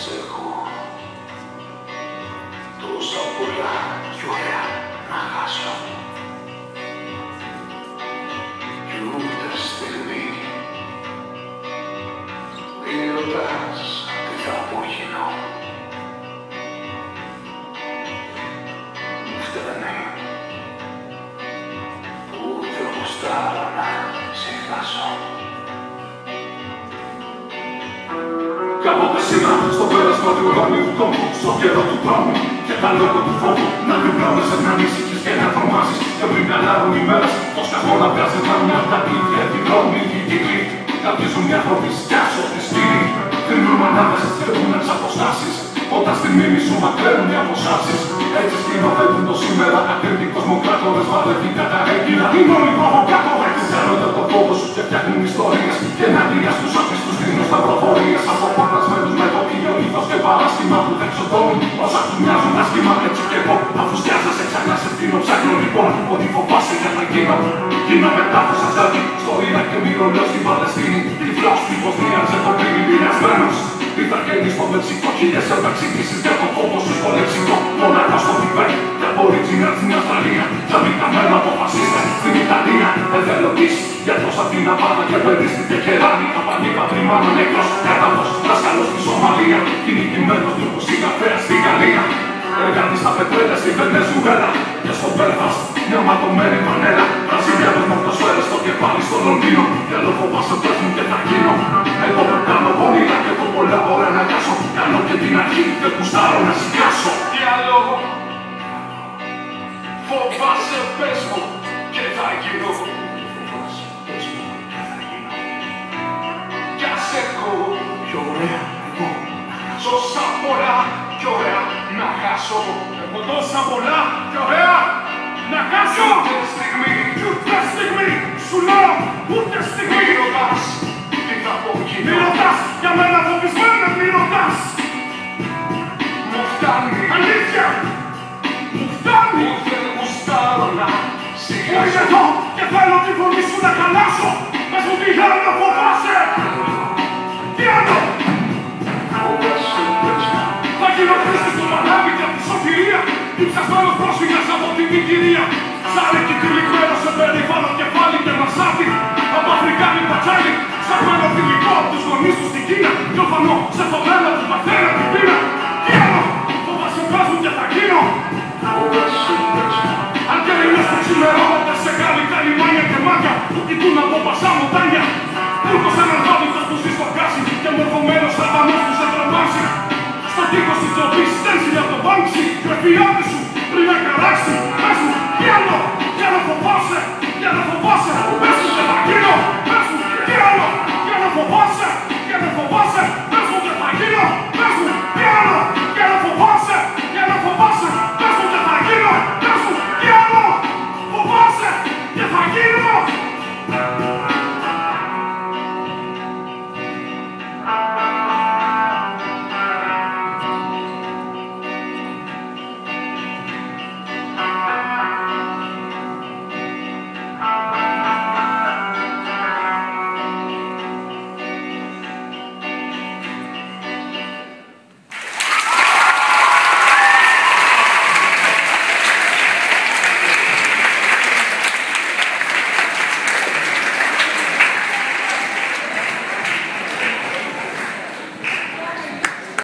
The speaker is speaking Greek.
Σε έχω τόσα πολλά κι ωραία να χάσω κι ούτε στιγμή μη ρωτάς τι θα απογίνω. Μου φτάνει που δεν γουστάρω να σε χάσω. Κάποτε σήμερα στο πέρασμα του ουρανίου του τόμου, στο κέντρο του δρόμου και τα λόγω του φόβου να διπλώνεις να ανησυχείς και να τρομάσεις και πριν καλάρουν οι μέρες το σκασμό να βγάζει μάνια απ' τα ίδια την δρόμη και οι κύκλοι καπνίζουν οι άνθρωποι σκιάσω τη στήλη κρίνουν μανάδες και δουν τις αποστάσεις όταν στη μνήμη σου μακραίνουν οι αποσάσεις έτσι σκηνοθέτουν το σήμερα ακριτοί κοσμοκράτορες βαλευτικά τα έγκυρα είναι όλοι προβοκάτορες κάνονται το φόβο σου και φτιάχνουν ιστορίες και εναντία στους άπιστους δίνουν στα προφορίες από πορνασμένους με το ίδιο ήθος και παράστημα που δεν ξοδώνουν όσα τους μοιάζουν άσχημα έτσι κι εγώ αφού σκιάζεσαι ξανά σε φτύνω ψάχνω λοιπόν ότι φοβάσαι για να γίνω γίνω μετάφωσα ζάδι στο Ιράκ και μυρολέω στην Παλαιστίνη τυφλός τύπος μοίραζε το πριν πειρασμένος Ιθαγένει στο Μεξικό, χίλιες επεξηγήσεις για το φόβο σου στο λεξικό. Μονάχα στο Τιβέτ, και Aborigines στην Αυστραλία. Ζαβικαμένα από φασίστες στην Ιταλία. Εθελοντής, γιατρός απ' την Αβάνα και παιδί στην Τεχεράνη. Απανίπα τριμάνα νεκρός, κατάδος, δάσκαλος στη Σομαλία. Κυνηγημένος Τούρκος συγγραφέας στη Γαλλία. Εργάτης στα πετρέλαια στη Βενεζουέλα. Και στο Μπέλφαστ, μια ματωμένη φανέλα. Βραζιλιάνος μορτοσφαίρες στο κεφάλι στο Λονδίνο. Και άλλο φοβάσαι πες μου και θα γίνω. Εγώ δεν κάνω πονήρα και έχω πολλά ωραία να κάσω. Κάνω και την αρχή και κουστάρω να σηκάσω. Τι άλλο φοβάσαι πες μου και θα γίνω. Φοβάσαι πες μου και θα γίνω. Κι ας έχω πιο ωραία εγώ τόσα πολλά κι ωραία να χάσω. Έχω τόσα πολλά κι ωραία να χάσω. Ούτε στιγμή, ούτε στιγμή, σου λέω ούτε στιγμή. μη ρωτάς τι θα πω Μη κοινό. ρωτάς, για μένα φοβισμένα μη ρωτάς. Μου φτάνει, Αλήθεια, μου φτάνει. που δεν γουστάρω να Είμαι σιγάσω. εδώ και θέλω τη φωνή σου να χαλάσω. Πες μου τι άλλο φοβάσαι. Τι άλλο. Φοβάσαι πες μου. Θα γίνω Χρήστος του Πανάβη και απ' τη σωτηρία. Διψασμένος πρόσφυγας από την οικηρία. Σάρικη τυλιγμένο σε περήφανο κεφάλι και μασάτι. Από Αφρικάνη πατσάλι. Ψαχμένο θηλυκό απ' τους γονείς του στην Κίνα. Κι ορφανό σε φοβέλα του πατέρα την πείνα. Τι άλλο. Φοβάσαι πες μου και θα γίνω. Φοβάσαι πες μου. Αν και είναι στα ξημερώματα σε γαλλικά λιμάνια και μάτια που κοιτούν από πασά μοντάνια. Τούρκος αναλφάβητος που ζει στο γκάσι και μορφωμένος Αλβανός που σε τρομάζει. Στο τείχος της τροπής στένσιλε από το Μπάνξι. Κρεφιάτη σου πριν να καράξει.